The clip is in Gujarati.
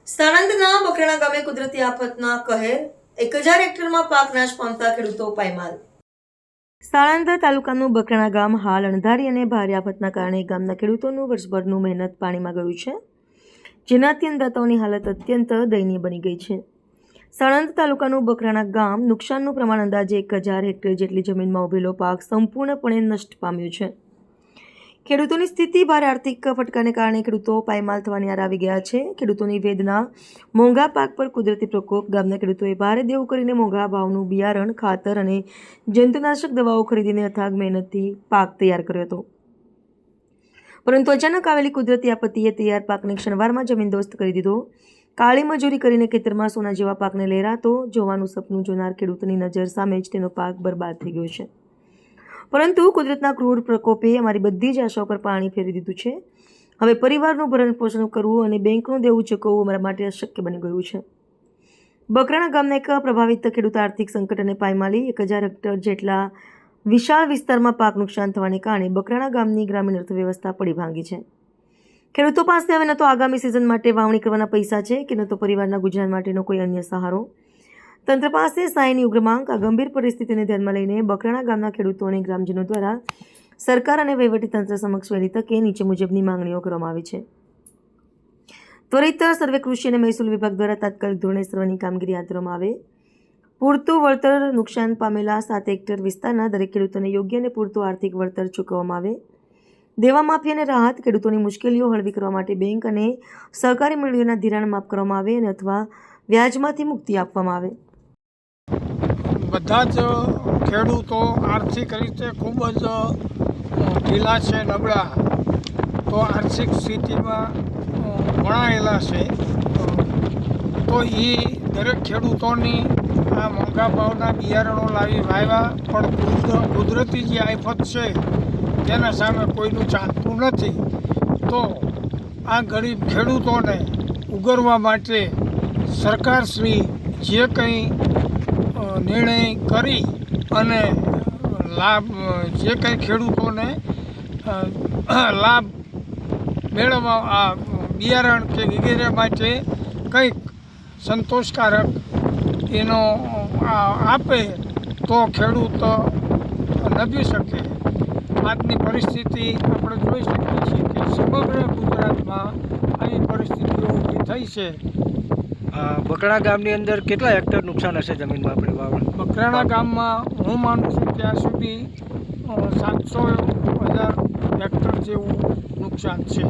સાણંદના બકરાણા ગામે કુદરતી આફતના કહેર 1000 હેક્ટરમાં પાક નાશ પામતા ખેડૂતો પાયમાલ। સાણંદ તાલુકાનું બકરાણા ગામ હાલ અણધારી અને ભારે આફતના કારણે ગામના ખેડૂતોનું વર્ષભરનું મહેનત પાણીમાં ગયું છે, જેનાથી અન્નદાતાઓની હાલત અત્યંત દયનીય બની ગઈ છે। સાણંદ તાલુકાનું બકરાણા ગામ નુકસાનનું પ્રમાણ અંદાજે 1000 હેક્ટર જેટલી જમીનમાં ઉભેલો પાક સંપૂર્ણપણે નષ્ટ પામ્યો છે। ખેડૂતોની સ્થિતિ ભારે આર્થિક ફટકાને કારણે ખેડૂતો પાયમાલ થવાની આરે આવી ગયા છે। ખેડૂતોની વેદના, મોંઘા પાક પર કુદરતી પ્રકોપ। ગામના ખેડૂતોએ ભારે દેવું કરીને મોંઘા ભાવનું બિયારણ, ખાતર અને જંતુનાશક દવાઓ ખરીદીને અથાગ મહેનતથી પાક તૈયાર કર્યો હતો, પરંતુ અચાનક આવેલી કુદરતી આપત્તિએ તૈયાર પાકને ક્ષણવારમાં જમીનદોસ્ત કરી દીધો। કાળી મજૂરી કરીને ખેતરમાં સોના જેવા પાકને લહેરાતો જોવાનું સપનું જોનાર ખેડૂતની નજર સામે જ તેનો પાક બરબાદ થઈ ગયો છે, પરંતુ કુદરતના ક્રૂર પ્રકોપે અમારી બધી જ આશાઓ પર પાણી ફેરવી દીધું છે। હવે પરિવારનું ભરણ પોષણ કરવું અને બેંકનું દેવું ચૂકવવું અમારા માટે અશક્ય બની ગયું છે। બકરાણા ગામના એક પ્રભાવિત ખેડૂત આર્થિક સંકટ અને પાયમાલી 1000 હેક્ટર જેટલા વિશાળ વિસ્તારમાં પાક નુકસાન થવાને કારણે બકરાણા ગામની ગ્રામીણ અર્થવ્યવસ્થા પડી ભાંગી છે। ખેડૂતો પાસે હવે ન તો આગામી સિઝન માટે વાવણી કરવાના પૈસા છે કે ન તો પરિવારના ગુજરાન માટેનો કોઈ અન્ય સહારો। તંત્ર પાસે સહાયની ઉગ્ર માંગ। આ ગંભીર પરિસ્થિતિને ધ્યાનમાં લઈને બકરાણા ગામના ખેડૂતો અને ગ્રામજનો દ્વારા સરકાર અને વહીવટીતંત્ર સમક્ષ વહેલી તકે નીચે મુજબની માંગણીઓ કરવામાં આવી છે। ત્વરિત સર્વે કૃષિ અને મહેસૂલ વિભાગ દ્વારા તાત્કાલિક ધોરણે સર્વેની કામગીરી હાથ ધરવામાં આવે। પૂરતું વળતર નુકસાન પામેલા 7 હેક્ટર વિસ્તારના દરેક ખેડૂતોને યોગ્ય અને પૂરતું આર્થિક વળતર ચૂકવવામાં આવે। દેવા માફી અને રાહત। ખેડૂતોની મુશ્કેલીઓ હળવી કરવા માટે બેંક અને સહકારી મંડળીઓના ધિરાણ માફ કરવામાં આવે અને અથવા વ્યાજમાંથી મુક્તિ આપવામાં આવે। બધા જ ખેડૂતો આર્થિક રીતે ખૂબ જ ઢીલા છે, નબળા, તો આર્થિક સ્થિતિમાં વણાયેલા છે, તો એ દરેક ખેડૂતોની આ મોંઘા ભાવના બિયારણો લાવી વાવ્યા, પણ કુદરતી જે આફત છે તેના સામે કોઈનું ચાલતું નથી। તો આ ગરીબ ખેડૂતોને ઉગરવા માટે સરકારશ્રી જે કંઈ નિર્ણય કરી અને લાભ જે કંઈ ખેડૂતોને લાભ મેળવવા આ બિયારણ કે વગેરે માટે કંઈક સંતોષકારક એનો આપે તો ખેડૂત નભી શકે। આજની પરિસ્થિતિ આપણે જોઈ શકીએ છીએ કે સમગ્ર ગુજરાતમાં આવી પરિસ્થિતિઓ ઊભી થઈ છે। બકરાણા ગામની અંદર કેટલા હેક્ટર નુકસાન હશે જમીનમાં આપણે વાવણ? બકરાણા ગામમાં હું માનું છું ત્યાં સુધી 700,000 હેક્ટર જેવું નુકસાન છે।